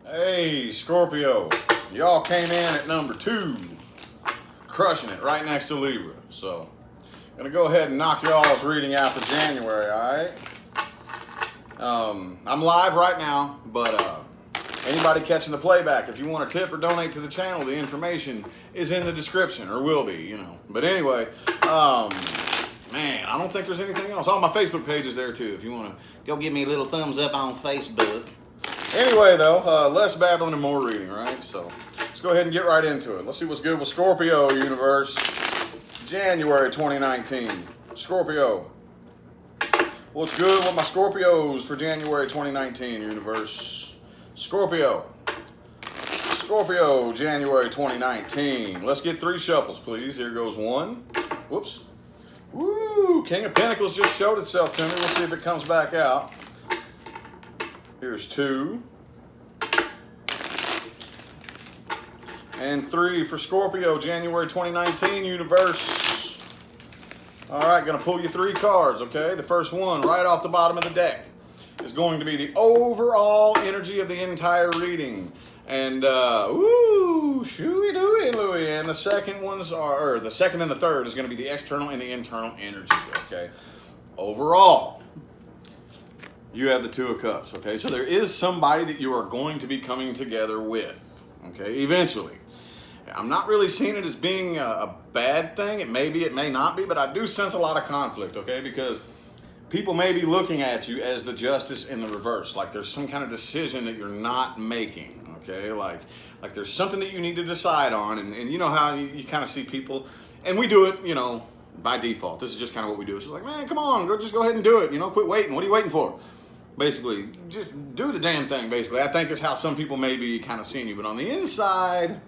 Hey, Scorpio. Y'all came in at number 2. Crushing it right next to Libra. So, gonna go ahead and knock y'all's reading out for January, alright? I'm live right now, but anybody catching the playback, if you want to tip or donate to the channel, the information is in the description, or will be, you know. But anyway, man, I don't think there's anything else. All my Facebook page is there too, if you want to go give me a little thumbs up on Facebook. Anyway, though, less babbling and more reading, right? So let's go ahead and get right into it. Let's see what's good with Scorpio universe, January 2019. Scorpio. What's good with my Scorpios for January 2019 universe? Scorpio. Scorpio, January 2019. Let's get 3 shuffles, please. Here goes 1. Whoops. Woo! King of Pentacles just showed itself to me. We'll see if it comes back out. Here's 2. And 3 for Scorpio, January 2019 universe. All right, gonna pull you 3 cards, okay? The first one, right off the bottom of the deck, is going to be the overall energy of the entire reading. And, ooh, shooey-dooey, Louie. And the second ones are, or the second and the third is gonna be the external and the internal energy, okay? Overall, you have the 2 of Cups, okay? So there is somebody that you are going to be coming together with, okay, eventually. I'm not really seeing it as being a bad thing. It may be, it may not be, but I do sense a lot of conflict, okay? Because people may be looking at you as the Justice in the reverse, like there's some kind of decision that you're not making, okay? Like there's something that you need to decide on, and you know how you kind of see people, and we do it, you know, by default. This is just kind of what we do. It's like, man, come on, just go ahead and do it, you know, quit waiting. What are you waiting for? Basically, just do the damn thing, basically. I think it's how some people may be kind of seeing you, but on the inside,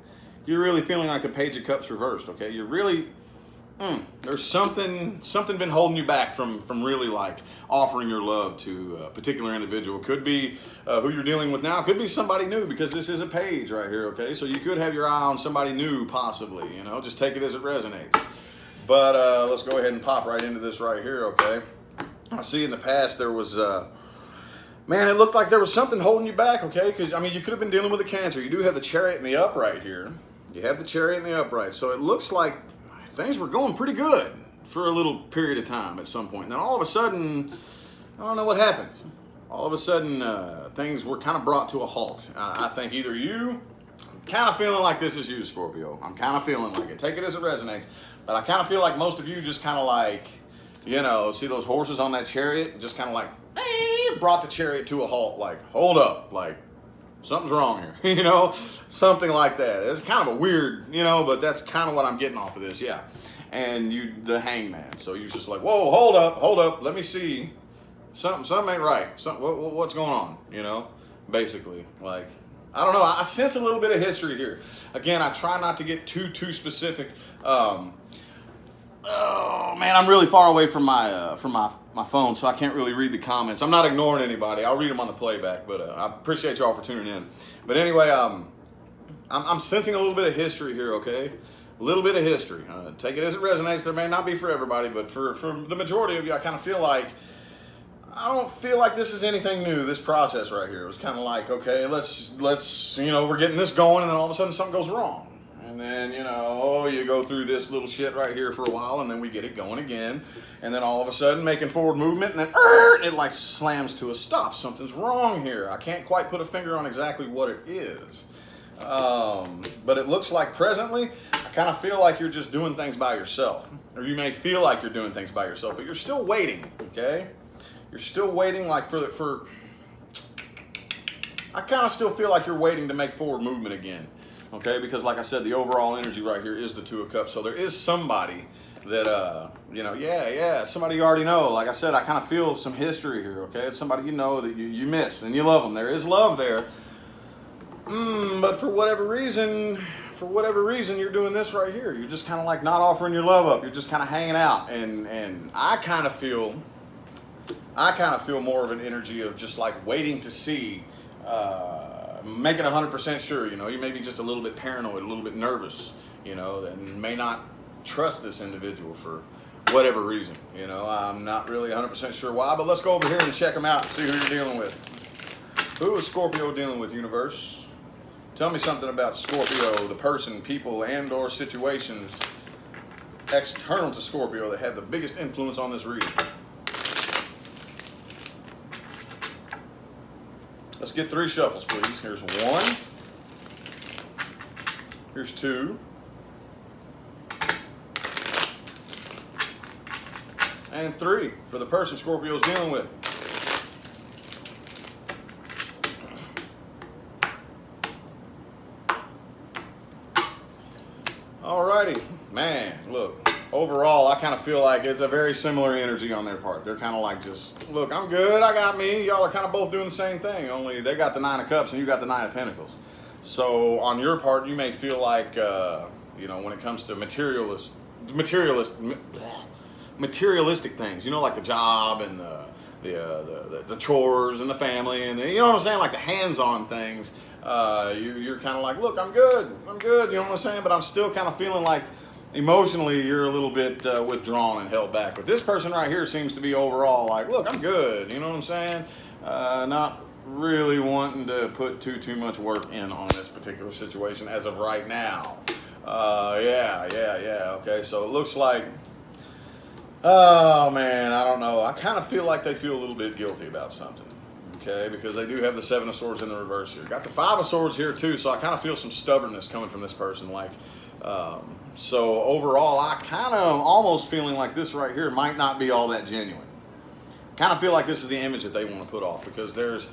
you're really feeling like the Page of Cups reversed, okay? You're really, there's something been holding you back from really like offering your love to a particular individual. Could be who you're dealing with now. Could be somebody new, because this is a page right here, okay? So you could have your eye on somebody new, possibly, you know? Just take it as it resonates. But let's go ahead and pop right into this right here, okay? I see in the past there was, man, it looked like there was something holding you back, okay? Because, I mean, you could have been dealing with a Cancer. You do have the Chariot and the upright here. You have the Chariot and the upright. So it looks like things were going pretty good for a little period of time at some point. And then all of a sudden, I don't know what happened. All of a sudden, things were kind of brought to a halt. I think either you, I'm kind of feeling like this is you, Scorpio. I'm kind of feeling like it. Take it as it resonates. But I kind of feel like most of you just kind of like, you know, see those horses on that chariot? And just kind of like, brought the chariot to a halt, like, hold up, like, something's wrong here, you know, something like that. It's kind of a weird, you know, but that's kind of what I'm getting off of this, yeah. And you, the Hangman, so you're just like, whoa, hold up, let me see, something ain't right, what's going on, you know, basically, like, I don't know, I sense a little bit of history here. Again, I try not to get too specific. Oh man, I'm really far away from my phone, so I can't really read the comments. I'm not ignoring anybody. I'll read them on the playback, but I appreciate y'all for tuning in. But anyway, I'm sensing a little bit of history here, okay? A little bit of history. Take it as it resonates. There may not be for everybody, but for the majority of you, I kind of feel like, I don't feel like this is anything new, this process right here. It was kind of like, okay, let's, you know, we're getting this going, and then all of a sudden something goes wrong. And then, you know, you go through this little shit right here for a while, and then we get it going again. And then all of a sudden, making forward movement, and then it like slams to a stop. Something's wrong here. I can't quite put a finger on exactly what it is. But it looks like presently, I kind of feel like you're just doing things by yourself. Or you may feel like you're doing things by yourself, but you're still waiting, okay? You're still waiting like for I kind of still feel like you're waiting to make forward movement again. Okay, because like I said, the overall energy right here is the 2 of Cups. So there is somebody that, you know, yeah, somebody you already know. Like I said, I kind of feel some history here, okay? It's somebody you know that you miss and you love them. There is love there. But for whatever reason, you're doing this right here. You're just kind of like not offering your love up. You're just kind of hanging out. And I kind of feel more of an energy of just like waiting to see, make it 100% sure, you know, you may be just a little bit paranoid, a little bit nervous, you know, and may not trust this individual for whatever reason, you know. I'm not really 100% sure why, but let's go over here and check them out and see who you're dealing with. Who is Scorpio dealing with, universe? Tell me something about Scorpio, the person, people, and or situations external to Scorpio that have the biggest influence on this reading. Let's get 3 shuffles, please. Here's 1. Here's 2. And 3 for the person Scorpio's dealing with. Alrighty, man, look, overall, I kind of feel like it's a very similar energy on their part. They're kind of like just, look, I'm good, I got me. Y'all are kind of both doing the same thing, only they got the 9 of Cups and you got the 9 of Pentacles. So on your part, you may feel like, you know, when it comes to materialistic things, you know, like the job and the chores and the family and you know what I'm saying, like the hands-on things. You're kind of like, look, I'm good, you know what I'm saying? But I'm still kind of feeling like emotionally you're a little bit withdrawn and held back. But this person right here seems to be overall like, look, I'm good, you know what I'm saying? Not really wanting to put too much work in on this particular situation as of right now. Yeah, okay, so it looks like, oh man, I don't know. I kind of feel like they feel a little bit guilty about something. Okay, because they do have the 7 of Swords in the reverse here. Got the 5 of Swords here too, so I kind of feel some stubbornness coming from this person. Like, so overall, I kind of almost feeling like this right here might not be all that genuine. Kind of feel like this is the image that they want to put off because there's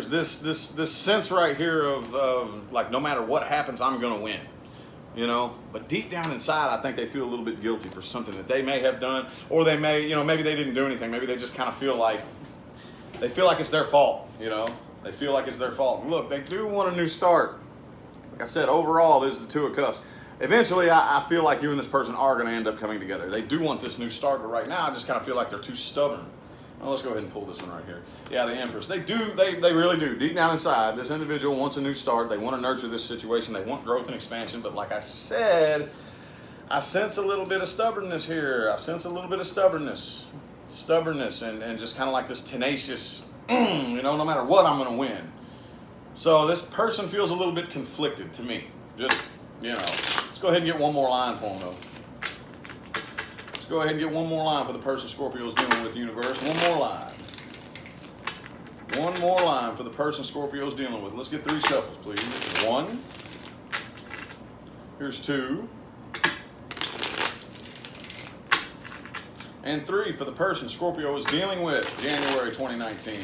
this sense right here of like no matter what happens, I'm gonna win. You know, but deep down inside, I think they feel a little bit guilty for something that they may have done, or they may, you know, maybe they didn't do anything. Maybe they just kind of feel like. They feel like it's their fault, you know? They feel like it's their fault. Look, they do want a new start. Like I said, overall, this is the 2 of Cups. Eventually, I feel like you and this person are going to end up coming together. They do want this new start, but right now, I just kind of feel like they're too stubborn. Well, let's go ahead and pull this one right here. Yeah, the Empress. They really do. Deep down inside, this individual wants a new start. They want to nurture this situation. They want growth and expansion. But like I said, I sense a little bit of stubbornness here. I sense a little bit of stubbornness and just kind of like this tenacious, you know, no matter what, I'm going to win. So this person feels a little bit conflicted to me. Just, you know, let's go ahead and get one more line for them, though. Let's go ahead and get one more line for the person Scorpio's dealing with, universe. One more line. One more line for the person Scorpio's dealing with. Let's get 3 shuffles, please. 1. Here's 2. And 3 for the person Scorpio is dealing with, January 2019.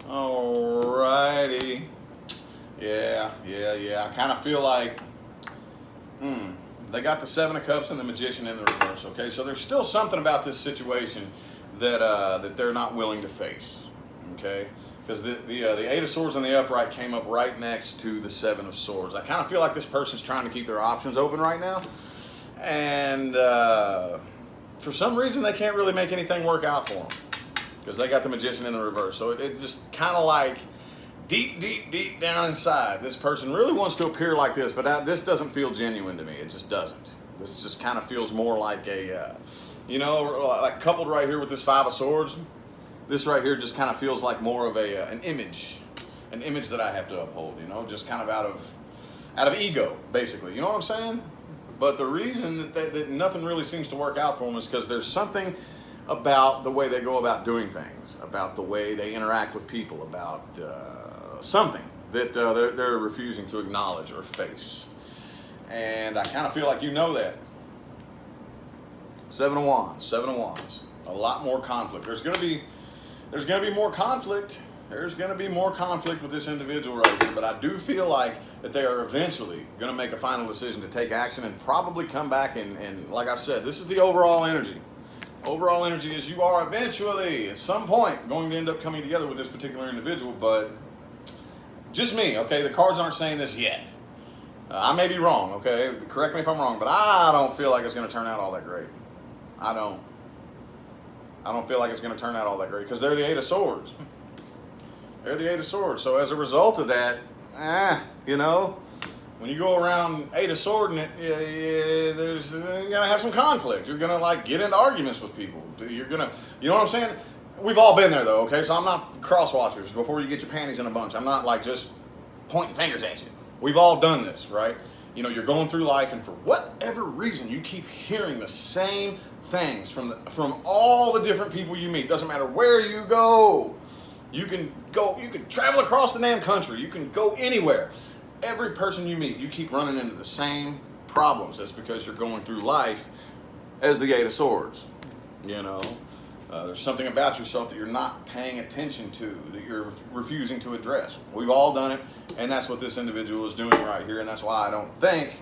Alrighty. Yeah. I kind of feel like, they got the 7 of Cups and the Magician in the reverse, okay? So there's still something about this situation that they're not willing to face, okay? Because the 8 of Swords and the upright came up right next to the 7 of Swords. I kind of feel like this person's trying to keep their options open right now. And for some reason, they can't really make anything work out for them. Because they got the Magician in the reverse. So it just kind of like deep down inside, this person really wants to appear like this. But this doesn't feel genuine to me. It just doesn't. This just kind of feels more like a, you know, like coupled right here with this 5 of Swords. This right here just kind of feels like more of an image that I have to uphold, you know, just kind of out of ego, basically. You know what I'm saying? But the reason that nothing really seems to work out for them is because there's something about the way they go about doing things, about the way they interact with people, about something that they're refusing to acknowledge or face. And I kind of feel like you know that. 7 of Wands. A lot more conflict. There's going to be more conflict. There's going to be more conflict with this individual right here. But I do feel like that they are eventually going to make a final decision to take action and probably come back and like I said, this is the overall energy. Overall energy is you are eventually, at some point, going to end up coming together with this particular individual. But just me, okay? The cards aren't saying this yet. I may be wrong, okay? Correct me if I'm wrong, but I don't feel like it's going to turn out all that great. I don't feel like it's going to turn out all that great because they're the 8 of Swords. They're the 8 of Swords. So as a result of that, you know, When you go around Eight of Swords, and there's you're gonna have some conflict. You're gonna like get into arguments with people. You're gonna, you know what I'm saying? We've all been there though, okay? So I'm not cross watchers before you get your panties in a bunch. I'm not like just pointing fingers at you. We've all done this, right? You know, you're going through life, and for whatever reason, you keep hearing the same things from all the different people you meet. Doesn't matter where you go. You can travel across the damn country. You can go anywhere. Every person you meet, you keep running into the same problems. That's because you're going through life as the Eight of Swords. You know, there's something about yourself that you're not paying attention to, that you're refusing to address. We've all done it, and that's what this individual is doing right here. And that's why I don't think,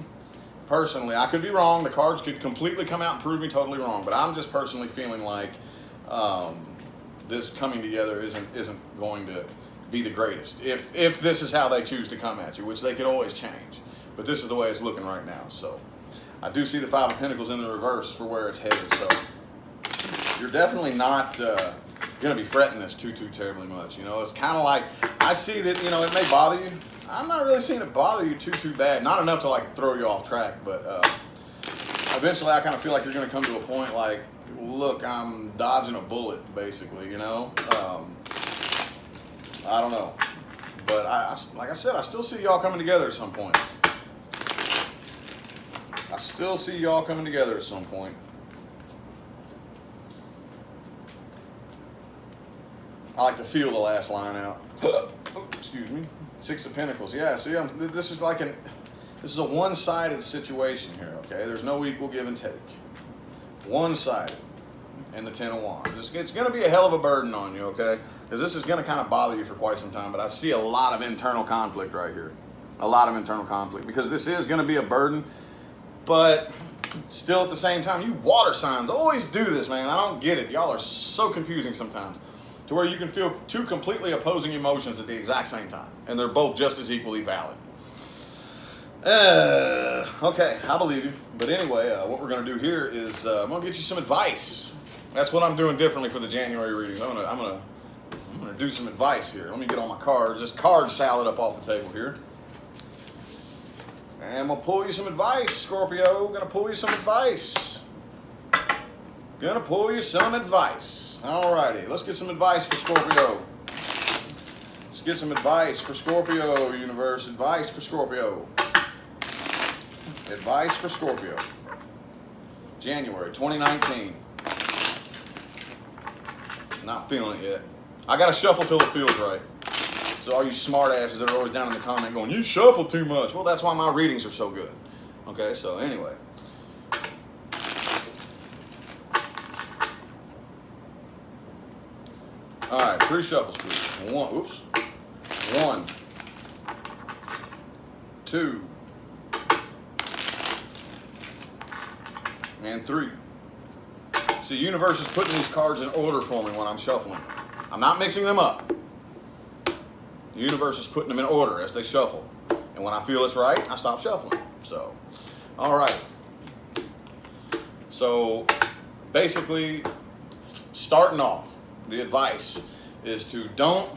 personally, I could be wrong. The cards could completely come out and prove me totally wrong. But I'm just personally feeling like this coming together isn't going to be the greatest if this is how they choose to come at you, which they could always change, but this is the way it's looking right now. So I do see the Five of Pentacles in the reverse for where it's headed, so you're definitely not gonna be fretting this too terribly much. You know, it's kind of like, I see that, you know, it may bother you. I'm not really seeing it bother you too bad, not enough to like throw you off track, but eventually I kind of feel like you're gonna come to a point like, look, I'm dodging a bullet basically, you know. I don't know, but like I said, I still see y'all coming together at some point. I still see y'all coming together at some point. I like to feel the last line out. Oh, excuse me. Six of Pentacles. Yeah, see, this is a one-sided situation here, okay? There's no equal give and take. One-sided. And the Ten of Wands. It's going to be a hell of a burden on you, okay? Because this is going to kind of bother you for quite some time. But I see a lot of internal conflict right here. A lot of internal conflict. Because this is going to be a burden. But still at the same time, you water signs always do this, man. I don't get it. Y'all are so confusing sometimes. To where you can feel two completely opposing emotions at the exact same time. And they're both just as equally valid. Okay, I believe you. But anyway, what we're going to do here is I'm going to get you some advice. That's what I'm doing differently for the January readings. I'm gonna do some advice here. Let me get all my cards. This card salad up off the table here. And I'm gonna pull you some advice, Scorpio. Gonna pull you some advice. Gonna pull you some advice. Alrighty, let's get some advice for Scorpio. Let's get some advice for Scorpio, universe. Advice for Scorpio. Advice for Scorpio. January 2019. Not feeling it yet. I gotta shuffle till it feels right. So all you smart asses that are always down in the comment going, you shuffle too much. Well, that's why my readings are so good. Okay, so anyway. All right, 3 shuffles, please. 1, 2, and 3. See, the universe is putting these cards in order for me when I'm shuffling. I'm not mixing them up. The universe is putting them in order as they shuffle. And when I feel it's right, I stop shuffling. So, all right. So, basically, starting off, the advice is to don't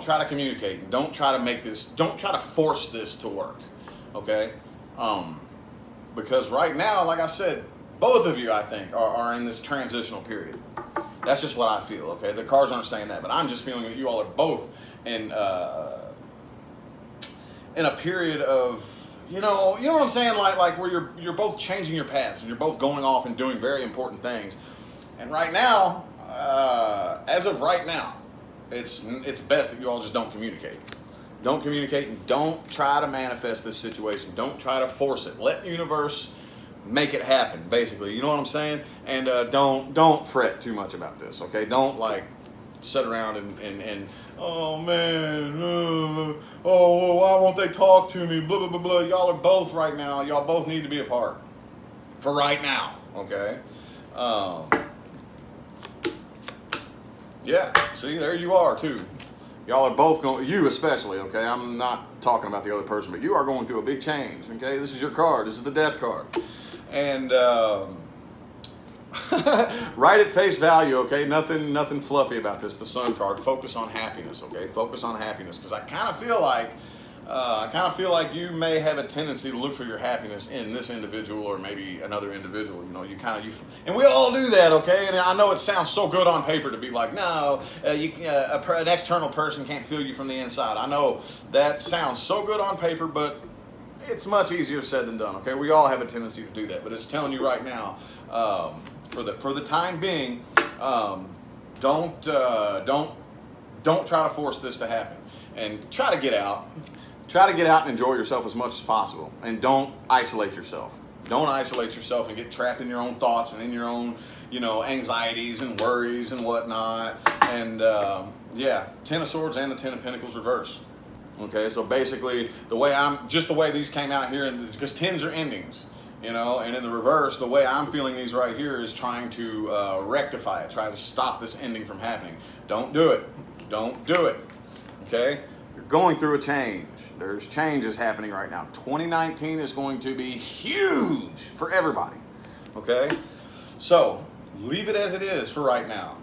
try to communicate. And don't try to force this to work. Okay? Because right now, like I said, both of you, I think, are in this transitional period. That's just what I feel, okay? The cards aren't saying that, but I'm just feeling that you all are both in a period of, you know what I'm saying? Like where you're both changing your paths and you're both going off and doing very important things. And right now, as of right now, it's best that you all just don't communicate. Don't communicate and don't try to manifest this situation. Don't try to force it. Let the universe make it happen, basically. You know what I'm saying? And don't fret too much about this, okay? Don't like sit around and oh man, why won't they talk to me? Blah blah blah blah. Y'all are both right now. Y'all both need to be apart for right now, okay? Yeah. See, there you are too. Y'all are both going. You especially, okay? I'm not talking about the other person, but you are going through a big change, okay? This is your card. This is the Death card. And right at face value, okay? Nothing fluffy about this. The Sun card. Focus on happiness, okay? Focus on happiness, because I kind of feel like I kind of feel like you may have a tendency to look for your happiness in this individual or maybe another individual. You know, and we all do that, okay? And I know it sounds so good on paper to be like, no, an external person can't feel you from the inside. I know that sounds so good on paper, but it's much easier said than done, okay? We all have a tendency to do that, but it's telling you right now, for the time being, don't try to force this to happen, and try to get out. Try to get out and enjoy yourself as much as possible, and don't isolate yourself. Don't isolate yourself and get trapped in your own thoughts and in your own, anxieties and worries and whatnot. And yeah, Ten of Swords and the Ten of Pentacles reverse. Okay, so basically the way these came out here, and because tens are endings, and in the reverse, the way I'm feeling these right here is trying to rectify it, try to stop this ending from happening. Don't do it. Don't do it. Okay. Going through a change. There's changes happening right now. 2019 is going to be huge for everybody. Okay? So, leave it as it is for right now.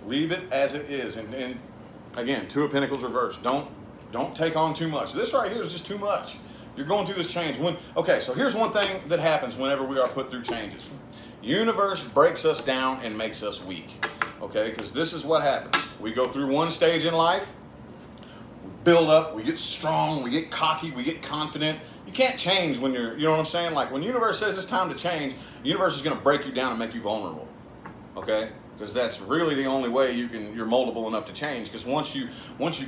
Leave it as it is. And again, Two of Pentacles reverse. Don't take on too much. This right here is just too much. You're going through this change. Okay, so here's one thing that happens whenever we are put through changes. Universe breaks us down and makes us weak. Okay? Because this is what happens. We go through one stage in life, build up, we get strong, we get cocky, we get confident. You can't change when you know what I'm saying? Like when the universe says it's time to change, the universe is going to break you down and make you vulnerable. Okay? Because that's really the only way you're moldable enough to change. Because once you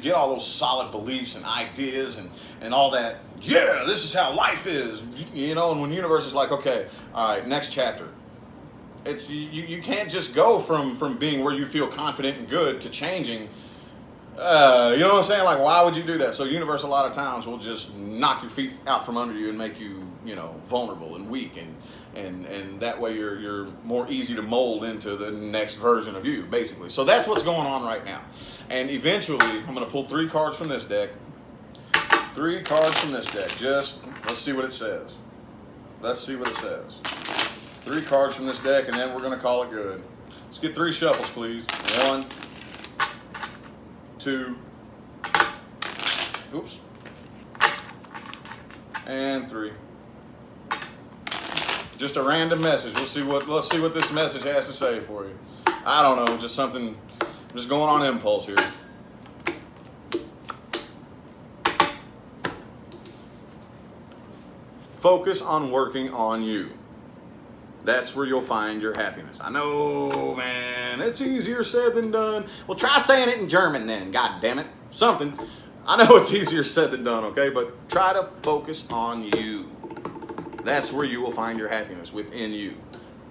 get all those solid beliefs and ideas and all that, yeah, this is how life is, and when the universe is like, okay, all right, next chapter. It's you can't just go from being where you feel confident and good to changing. You know what I'm saying? Like, why would you do that? So universe a lot of times will just knock your feet out from under you and make you, vulnerable and weak, and that way you're more easy to mold into the next version of you, basically. So that's what's going on right now. And eventually, I'm going to pull 3 cards from this deck. 3 cards from this deck. Let's see what it says. Let's see what it says. 3 cards from this deck, and then we're going to call it good. Let's get 3 shuffles, please. 1, 2, oops, and 3. Just a random message. Let's see what this message has to say for you. I don't know, just something. I'm just going on impulse here. Focus on working on you. That's where you'll find your happiness. I know, man, it's easier said than done. Well, try saying it in German then, god damn it. Something. I know it's easier said than done, okay? But try to focus on you. That's where you will find your happiness, within you.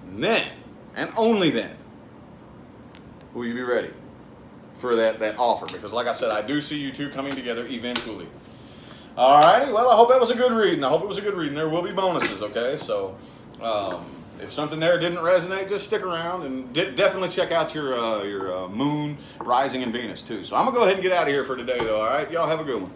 And then, and only then, will you be ready for that offer. Because like I said, I do see you two coming together eventually. Alrighty, well, I hope that was a good reading. I hope it was a good reading. There will be bonuses, okay? So, if something there didn't resonate, just stick around and definitely check out your moon, rising, and Venus too. So I'm going to go ahead and get out of here for today, though, all right? Y'all have a good one.